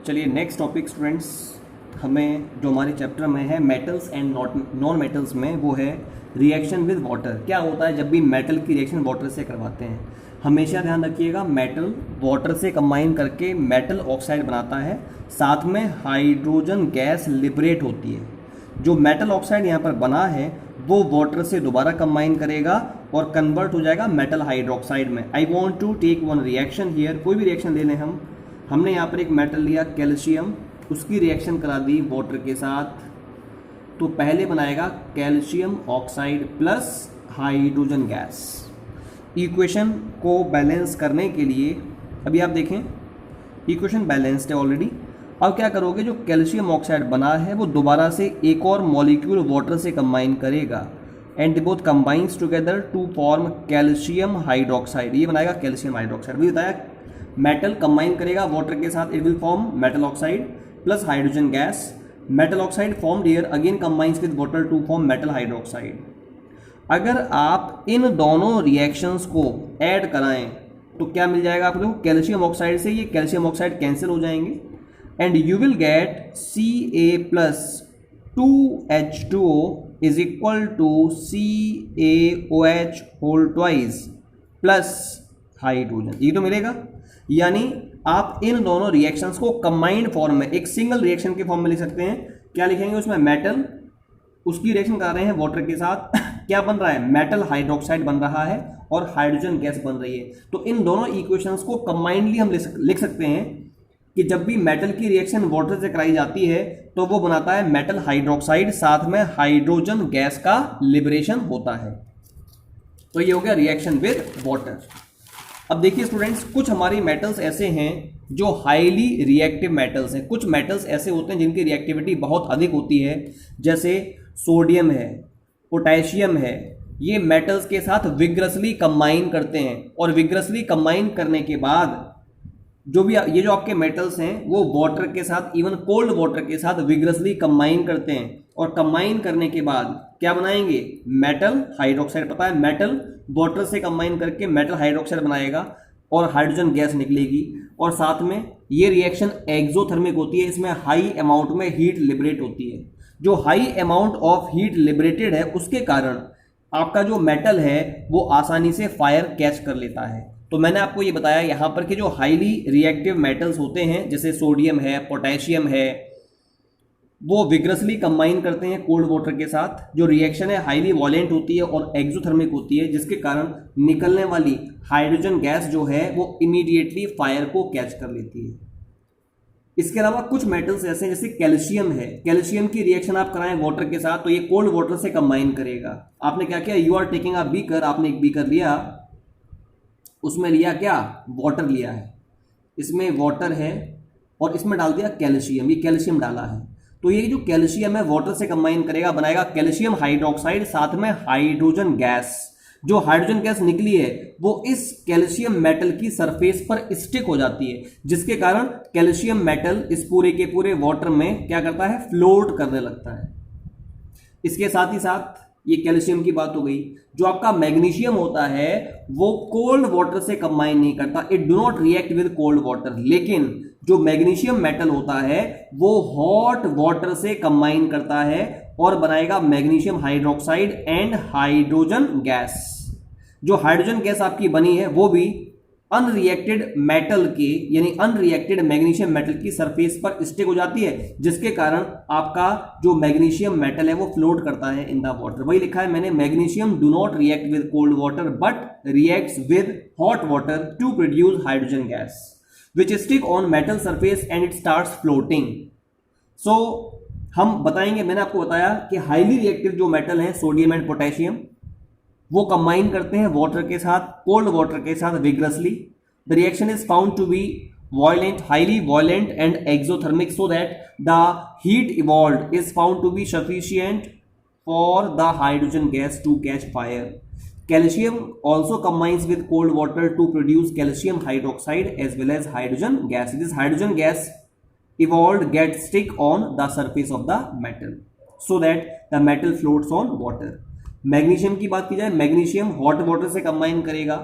चलिए next topic students, हमें जो हमारे चैप्टर में है मेटल्स एंड नॉन मेटल्स में, वो है रिएक्शन विद वाटर। क्या होता है जब भी मेटल की रिएक्शन वाटर से करवाते हैं? हमेशा ध्यान रखिएगा, मेटल वाटर से कंबाइन करके मेटल ऑक्साइड बनाता है, साथ में हाइड्रोजन गैस लिबरेट होती है। जो मेटल ऑक्साइड यहाँ पर बना है वो वाटर से दोबारा कंबाइन करेगा और कन्वर्ट हो जाएगा मेटल हाइड्रोक्साइड में। I want to take one reaction here. कोई भी रिएक्शन ले लें हमने यहाँ पर एक मेटल लिया कैल्शियम, उसकी रिएक्शन करा दी वाटर के साथ, तो पहले बनाएगा calcium oxide plus hydrogen gas. Equation को बैलेंस करने के लिए अभी आप देखें इक्वेशन बैलेंस्ड है ऑलरेडी। अब क्या करोगे, जो कैल्शियम ऑक्साइड बना है वो दोबारा से एक और मॉलिक्यूल वाटर से कंबाइन करेगा and both combines together to form calcium hydroxide. ये बनाएगा कैल्शियम हाइड्रोक्साइड। भी बताया मेटल कंबाइन करेगा वाटर के साथ, it will form metal oxide plus hydrogen gas. Metal oxide formed here again combines with water to form metal hydroxide. अगर आप इन दोनों रिएक्शंस को ऐड कराएं तो क्या मिल जाएगा आप लोग? कैल्शियम ऑक्साइड से ये कैल्शियम ऑक्साइड कैंसिल हो जाएंगे and you will get Ca plus 2H2O is equal to CaOH whole twice plus hydrogen. ये तो मिलेगा। यानी आप इन दोनों रिएक्शंस को कंबाइंड फॉर्म में एक सिंगल रिएक्शन के फॉर्म में लिख सकते हैं। क्या लिखेंगे उसमें? मेटल, उसकी रिएक्शन कर रहे हैं वाटर के साथ, क्या बन रहा है? मेटल हाइड्रोक्साइड बन रहा है और हाइड्रोजन गैस बन रही है। तो इन दोनों इक्वेशंस को कंबाइंडली हम लिख सकते हैं कि जब भी मेटल की रिएक्शन वाटर से कराई जाती है तो वो बनाता है मेटल हाइड्रोक्साइड, साथ में हाइड्रोजन गैस का लिबरेशन होता है। तो ये हो गया रिएक्शन विद वाटर। अब देखिए स्टूडेंट्स, कुछ हमारी मेटल्स ऐसे हैं जो हाईली रिएक्टिव मेटल्स हैं। कुछ मेटल्स ऐसे होते हैं जिनकी रिएक्टिविटी बहुत अधिक होती है, जैसे सोडियम है, पोटेशियम है। ये मेटल्स के साथ विग्रसली कंबाइन करते हैं और विग्रसली कंबाइन करने के बाद ये जो आपके मेटल्स हैं वो वाटर के साथ, इवन कोल्ड वाटर के साथ विग्रसली कंबाइन करते हैं और कंबाइन करने के बाद क्या बनाएंगे? Metal hydroxide. पता है, मेटल वाटर से कंबाइन करके मेटल हाइड्रोक्साइड बनाएगा और हाइड्रोजन गैस निकलेगी। और साथ में ये रिएक्शन एक्सोथर्मिक होती है, इसमें हाई अमाउंट में हीट लिबरेट होती है। जो high amount of heat liberated है उसके कारण आपका जो मेटल है वो आसानी से फायर कैच कर लेता है। तो मैंने आपको ये बताया यहाँ पर कि जो हाईली रिएक्टिव मेटल्स होते हैं जैसे सोडियम है, पोटेशियम है, वो विग्रसली कंबाइन करते हैं कोल्ड वाटर के साथ। जो रिएक्शन है हाईली वॉलेंट होती है और एक्सोथर्मिक होती है, जिसके कारण निकलने वाली हाइड्रोजन गैस जो है वो इमीडिएटली फायर को कैच कर लेती है। इसके अलावा कुछ मेटल्स ऐसे हैं जैसे कैल्शियम है। कैल्शियम की रिएक्शन आप कराएं वाटर के साथ तो ये कोल्ड वाटर से कंबाइन करेगा। आपने क्या किया? You are taking a beaker, आपने एक बीकर लिया, उसमें लिया क्या? वाटर लिया है, इसमें वाटर है और इसमें डाल दिया कैल्शियम। ये कैल्शियम डाला है तो ये जो कैल्शियम है वाटर से कंबाइन करेगा, बनाएगा कैल्शियम हाइड्रोक्साइड, साथ में हाइड्रोजन गैस। जो हाइड्रोजन गैस निकली है वो इस कैल्शियम मेटल की सरफेस पर स्टिक हो जाती है, जिसके कारण कैल्शियम मेटल इस पूरे के पूरे वाटर में क्या करता है? फ्लोट करने लगता है। इसके साथ ही साथ ये कैल्शियम की बात हो गई। जो आपका मैग्नीशियम होता है वो कोल्ड वाटर से कंबाइन नहीं करता, it do not react with cold water. लेकिन जो मैग्नीशियम मेटल होता है वो हॉट वाटर से कंबाइन करता है और बनाएगा magnesium hydroxide and hydrogen gas. जो हाइड्रोजन गैस आपकी बनी है वो भी अनरिएक्टेड मेटल के, यानी अनरिएक्टेड मैग्नीशियम मेटल की सरफेस पर स्टिक हो जाती है, जिसके कारण आपका जो मैग्नीशियम मेटल है वो फ्लोट करता है इन द वाटर। वही लिखा है मैंने, magnesium do not react with cold water but reacts with hot water to produce hydrogen gas which stick on metal surface and it starts floating. So हम बताएंगे, मैंने आपको बताया कि हाईली रिएक्टिव जो मेटल है सोडियम एंड पोटेशियम, वो combine करते हैं वाटर के साथ, कोल्ड वाटर के साथ vigorously. The reaction is found to be violent, highly violent and exothermic, so that the heat evolved is found to be sufficient for the hydrogen gas to catch fire. Calcium also combines with cold water to produce calcium hydroxide as well as hydrogen gas. This hydrogen gas evolved gets stick on the surface of the metal so that the metal floats on water. Magnesium की बात की जाए, magnesium hot water से combine करेगा,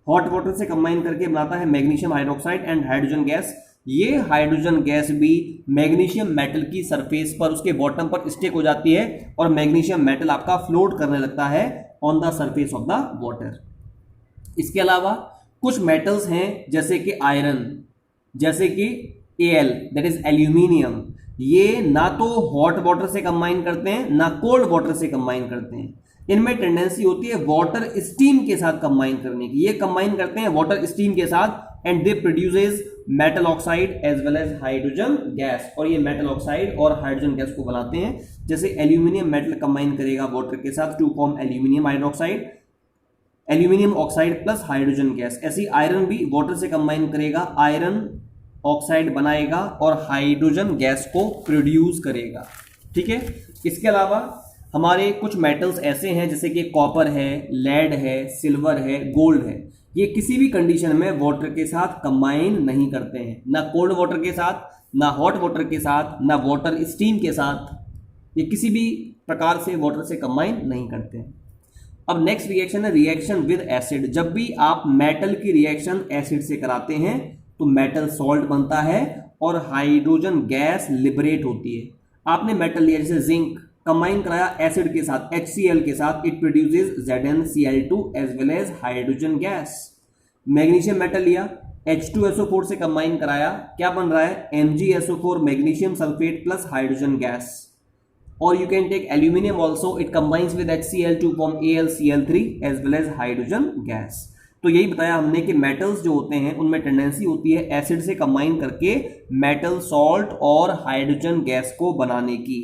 hot water से combine करके बनाता है magnesium hydroxide and hydrogen gas, ये हाइड्रोजन गैस भी मैग्नीशियम मेटल की सरफेस पर उसके बॉटम पर स्टिक हो जाती है और मैग्नीशियम मेटल आपका फ्लोट करने लगता है on the surface of the water. इसके अलावा कुछ मेटल्स हैं जैसे कि आयरन, जैसे कि Al दैट इज एल्यूमिनियम, ये ना तो हॉट वाटर से कंबाइन करते हैं ना कोल्ड वाटर से कंबाइन करते हैं। इनमें टेंडेंसी होती है वाटर स्टीम के साथ कंबाइन करने की। ये कंबाइन करते हैं वाटर स्टीम के साथ and they produces metal oxide as well as hydrogen gas, और ये मेटल ऑक्साइड और हाइड्रोजन गैस को बनाते हैं। जैसे एल्यूमिनियम मेटल कंबाइन करेगा वाटर के साथ to form aluminium hydroxide, aluminium oxide plus hydrogen gas. ऐसी आयरन भी वाटर से कंबाइन करेगा, आयरन ऑक्साइड बनाएगा और हाइड्रोजन गैस को प्रोड्यूस करेगा। ठीक है, इसके अलावा हमारे कुछ मेटल्स ऐसे हैं जैसे कि कॉपर है, लेड है, सिल्वर है, गोल्ड है। ये किसी भी कंडीशन में वाटर के साथ कंबाइन नहीं करते हैं, ना कोल्ड वाटर के साथ, ना हॉट वाटर के साथ, ना वाटर स्टीम के साथ। ये किसी भी प्रकार से वाटर से कंबाइन नहीं करते हैं। अब नेक्स्ट रिएक्शन है रिएक्शन विद एसिड। जब भी आप मेटल की रिएक्शन एसिड से कराते हैं तो मेटल सॉल्ट बनता है और हाइड्रोजन गैस लिबरेट होती है। आपने मेटल लिया जैसे जिंक, कंबाइन कराया एसिड के साथ HCl के साथ, it produces ZnCl2 as well as hydrogen gas. Magnesium metal लिया, H2SO4 से कंबाइन कराया, क्या बन रहा है MgSO4 magnesium sulphate plus hydrogen gas. और you can take aluminum also, it combines with HCl to form AlCl3 as well as hydrogen gas। तो यही बताया हमने कि मेटल्स जो होते हैं उनमें टेंडेंसी होती है एसिड से कंबाइन करके मेटल सॉल्ट और हाइड्रोजन गैस को बनाने की।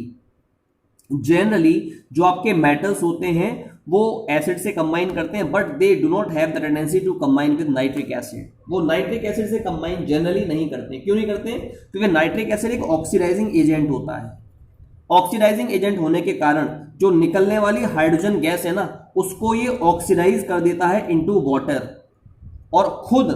जनरली जो आपके मेटल्स होते हैं वो एसिड से कंबाइन करते हैं but they do not have the tendency to combine with nitric acid. वो नाइट्रिक एसिड से कंबाइन जनरली नहीं करते। क्यों नहीं करते? क्योंकि नाइट्रिक एसिड एक ऑक्सीडाइजिंग एजेंट होता है। ऑक्सीडाइजिंग एजेंट होने के कारण जो निकलने वाली हाइड्रोजन गैस है ना उसको ये ऑक्सीडाइज कर देता है इनटू वाटर और खुद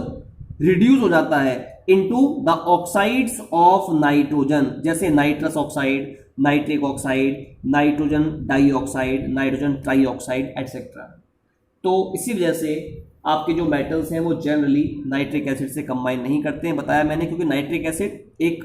रिड्यूस हो जाता है into the oxides of nitrogen, जैसे nitrous oxide, nitric oxide, nitrogen dioxide, nitrogen trioxide etcetera. तो इसी वजह से आपके जो मेटल्स हैं वो जनरली नाइट्रिक एसिड से कंबाइन नहीं करते हैं, बताया मैंने, क्योंकि नाइट्रिक एसिड एक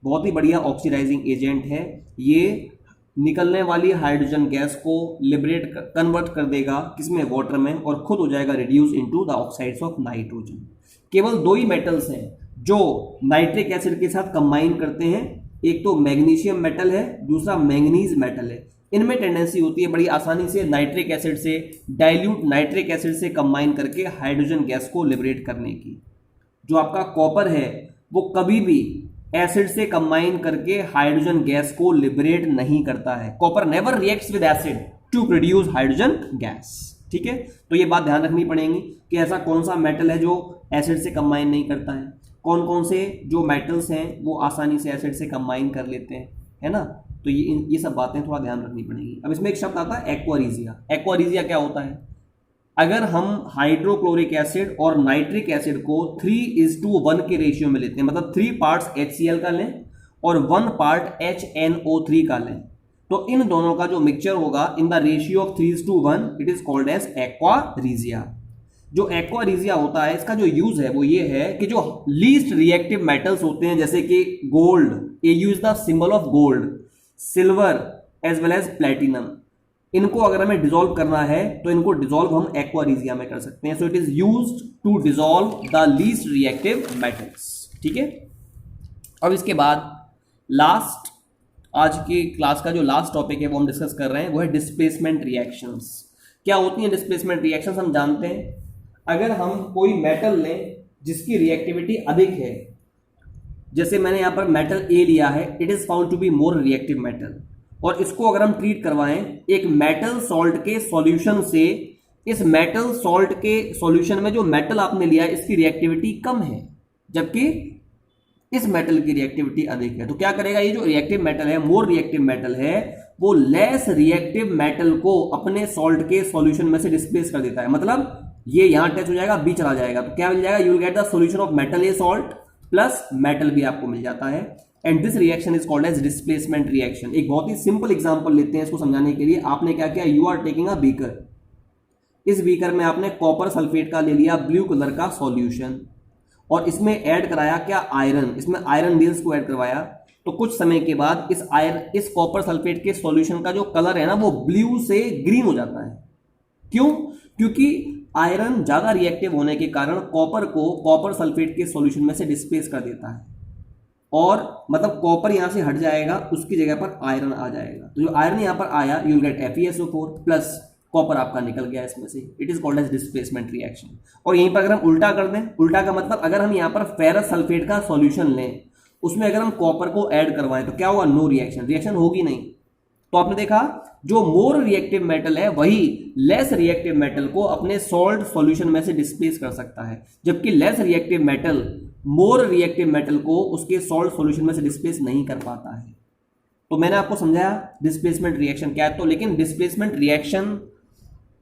बहुत ही बढ़िया ऑक्सीडाइजिंग एजेंट है। ये निकलने वाली हाइड्रोजन गैस को लिबरेट कन्वर्ट कर देगा किसमें, वाटर में, और खुद हो जाएगा reduce into the oxides of nitrogen. केवल दो ही मेटल्स हैं जो नाइट्रिक एसिड के साथ कंबाइन करते हैं, एक तो मैग्नीशियम मेटल है, दूसरा मैंगनीज मेटल है। इनमें टेंडेंसी होती है बड़ी आसानी से नाइट्रिक एसिड से, डाइल्यूट नाइट्रिक एसिड से कंबाइन करके हाइड्रोजन गैस को लिबरेट करने की। जो आपका कॉपर है वो कभी भी एसिड से कंबाइन करके हाइड्रोजन गैस को लिबरेट नहीं करता है। Copper never reacts with acid to produce hydrogen gas. ठीक है, तो ये बात ध्यान रखनी पड़ेगी कि ऐसा कौन सा मेटल है जो एसिड से कंबाइन नहीं करता है, कौन कौन से जो मेटल्स हैं वो आसानी से एसिड से कंबाइन कर लेते हैं, है ना। तो ये सब बातें थोड़ा ध्यान रखनी पड़ेगी। अब इसमें एक शब्द आता है एक्वारीजिया। एक्वारीजिया क्या होता है? अगर हम हाइड्रोक्लोरिक एसिड और नाइट्रिक एसिड को 3:1 के रेशियो में लेते हैं, मतलब 3 पार्ट्स HCl का लें और 1 पार्ट HNO3 का लें, तो इन दोनों का जो मिक्सचर होगा in the ratio of 3:1 it is called as aqua regia. जो एक्वारीजिया होता है इसका जो यूज है वो ये है कि जो लीस्ट रिएक्टिव मेटल्स होते हैं जैसे कि gold, AU is the symbol of gold, silver as well as platinum, इनको अगर हमें डिसॉल्व करना है तो इनको डिसॉल्व हम एक्वारीजिया में कर सकते हैं। So it is used to dissolve the least reactive metals. ठीक है, अब इसके बाद लास्ट आज की क्लास का जो लास्ट टॉपिक है वो हम डिस्कस कर रहे हैं वो है डिस्प्लेसमेंट रिएक्शंस। क्या होती हैं डिस्प्लेसमेंट रिएक्शंस? हम जानते हैं अगर हम कोई मेटल लें जिसकी रिएक्टिविटी अधिक है, जैसे मैंने यहां पर मेटल A लिया है, it is found to be more reactive metal, और इसको अगर हम ट्रीट करवाएं एक मेटल सॉल्ट के सॉल्यूशन से, इस मेटल सॉल्ट के सॉल्यूशन में जो मेटल आपने लिया है इसकी रिएक्टिविटी कम है जबकि इस मेटल की रिएक्टिविटी अधिक है, तो क्या करेगा? ये जो रिएक्टिव मेटल है, मोर रिएक्टिव मेटल है, वो लेस रिएक्टिव मेटल को अपने सॉल्ट के सॉल्यूशन में से डिस्प्लेस कर देता है। मतलब ये यहां टच हो जाएगा, B चला जाएगा, तो क्या मिल जाएगा? You will get the solution of metal A salt plus metal भी आपको मिल जाता है। And this reaction is called as displacement reaction. एक बहुत ही सिंपल एग्जांपल लेते हैं इसको समझाने के लिए। आपने क्या किया? You are taking a beaker, इस बीकर में आपने कॉपर सल्फेट का ले लिया ब्लू कलर का सॉल्यूशन, और इसमें ऐड कराया क्या, आयरन, इसमें आयरन नेल्स को ऐड करवाया, तो कुछ समय के बाद इस कॉपर सल्फेट के सॉल्यूशन का जो कलर है ना वो ब्लू से ग्रीन हो जाता है। क्यों? क्योंकि आयरन ज्यादा रिएक्टिव होने के कारण कॉपर को कॉपर सल्फेट के सॉल्यूशन में से डिस्प्लेस कर देता है, और मतलब कॉपर यहां से हट जाएगा, उसकी जगह पर आयरन आ जाएगा। तो जो आयरन यहां पर आया, you will get FeSO4 plus copper आपका निकल गया इसमें से। It is called as displacement reaction. और यहीं पर अगर हम उल्टा कर दें, उल्टा का मतलब अगर हम यहां पर फेरस सल्फेट का सॉल्यूशन लें, उसमें अगर हम कॉपर को ऐड करवाएं तो क्या होगा, नो रिएक्शन, रिएक्शन होगी नहीं। तो आपने देखा जो मोर रिएक्टिव मेटल है वही लेस रिएक्टिव मेटल को अपने सॉल्ट सॉल्यूशन में से डिस्प्लेस कर सकता है, जबकि लेस रिएक्टिव मेटल मोर रिएक्टिव मेटल को उसके सॉल्ट सॉल्यूशन में से डिस्प्लेस नहीं कर पाता है। तो मैंने आपको समझाया डिस्प्लेसमेंट रिएक्शन क्या है। तो लेकिन डिस्प्लेसमेंट रिएक्शन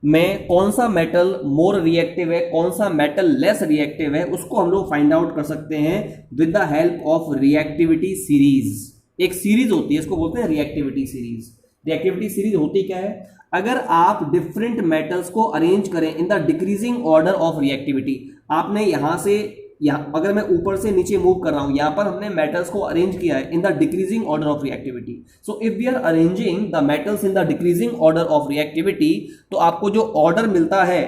में कौन सा मेटल मोर रिएक्टिव है, कौन सा मेटल लेस रिएक्टिव है, उसको हम लोग फाइंड आउट कर सकते हैं with the help of reactivity series. एक सीरीज होती है, इसको बोलते हैं रिएक्टिविटी सीरीज। रिएक्टिविटी सीरीज होती क्या है, अगर आप डिफरेंट मेटल्स को अरेंज करें इन the decreasing order of reactivity, आपने यहां से यहाँ, अगर मैं ऊपर से नीचे मूव कर रहा हूं, यहां पर हमने मेटल्स को अरेंज किया है in the decreasing order of reactivity. So if we are arranging the metals in the decreasing order of reactivity, तो आपको जो ऑर्डर मिलता है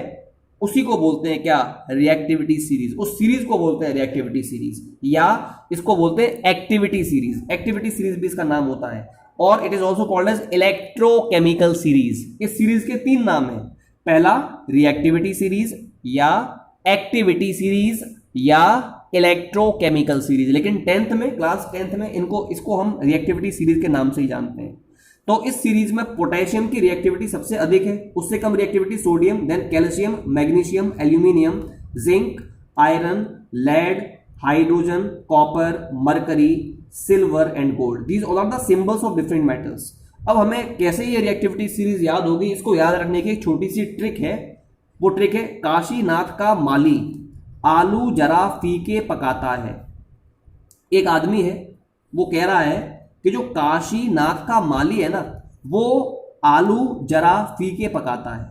उसी को बोलते हैं क्या, रिएक्टिविटी सीरीज। उस सीरीज को बोलते हैं रिएक्टिविटी सीरीज, या इसको बोलते हैं एक्टिविटी सीरीज। एक्टिविटी सीरीज भी इसका नाम होता है, और it is also called as electrochemical series. इस सीरीज के 3 नाम है, पहला रिएक्टिविटी सीरीज, या एक्टिविटी सीरीज, या इलेक्ट्रोकेमिकल सीरीज। लेकिन 10th में, क्लास 10th में इसको हम रिएक्टिविटी सीरीज के नाम से ही जानते हैं। तो इस सीरीज में पोटेशियम की रिएक्टिविटी सबसे अधिक है, उससे कम reactivity sodium, then calcium, magnesium, aluminium, zinc, iron, lead, hydrogen, copper, mercury, silver and gold. These all are the symbols of different metals. अब हमें कैसे ये रिएक्टिविटी सीरीज याद होगी, इसको याद रखने की एक छोटी सी ट्रिक है। वो ट्रिक है, काशीनाथ का माली आलू जरा फीके पकाता है। एक आदमी है, वो कह रहा है कि जो काशीनाथ का माली है ना, वो आलू जरा फीके पकाता है।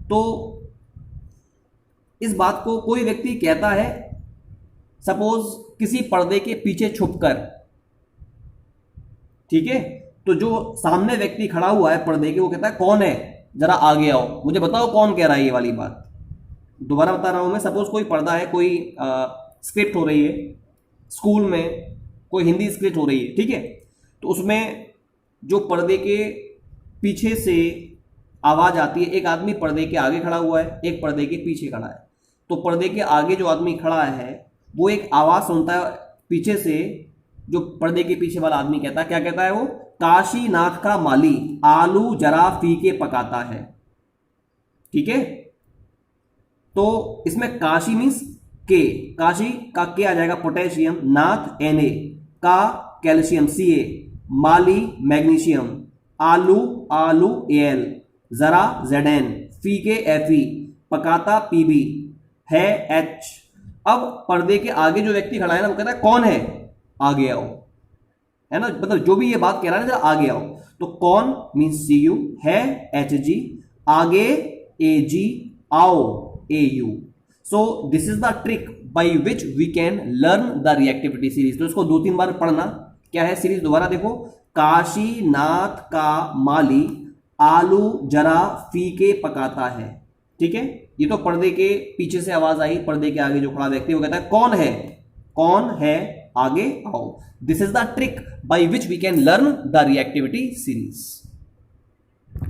तो इस बात को कोई व्यक्ति कहता है, सपोज किसी पर्दे के पीछे छुपकर, ठीक है, तो जो सामने व्यक्ति खड़ा हुआ है पर्दे के, वो कहता है कौन है, जरा आगे आओ, मुझे बताओ कौन कह रहा है ये वाली बात। दोबारा बता रहा हूं मैं, सपोज कोई पर्दा है, कोई स्क्रिप्ट हो रही है स्कूल में, कोई हिंदी स्क्रिप्ट हो रही है, ठीक है, तो उसमें जो पर्दे के पीछे से आवाज आती है, एक आदमी पर्दे के आगे खड़ा हुआ है, एक पर्दे के पीछे खड़ा है। तो पर्दे के आगे जो आदमी खड़ा है वो एक आवाज सुनता है पीछे से, जो पर्दे के पीछे वाला आदमी कहता है, क्या कहता है वो, काशीनाथ का माली आलू जरा फीके पकाता है, ठीक है। तो इसमें काशी मीन्स के, काशी का के आ जाएगा पोटेशियम, नाथ Na, का कैल्शियम Ca, माली मैग्नीशियम, आलू आलू Al, जरा Zn, फीके Fe, पकाता Pb, है H। अब पर्दे के आगे जो व्यक्ति खड़ा है ना, वो कहता है कौन है, आगे आओ, है ना, मतलब जो भी ये बात कह रहा है ना, आगे आओ। तो कौन मीन्स Cu, है Hg, आगे Ag, आओ Au। So this is the trick by which we can learn the reactivity series. तो इसको 2-3 बार पढ़ना। क्या है सीरीज, दोबारा देखो, काशीनाथ का माली आलू जरा फीके पकाता है, ठीक है। ये तो पर्दे के पीछे से आवाज आई, पर्दे के आगे जो खड़ा व्यक्ति वो कहता है कौन है, आगे आओ। This is the trick by which we can learn the reactivity series.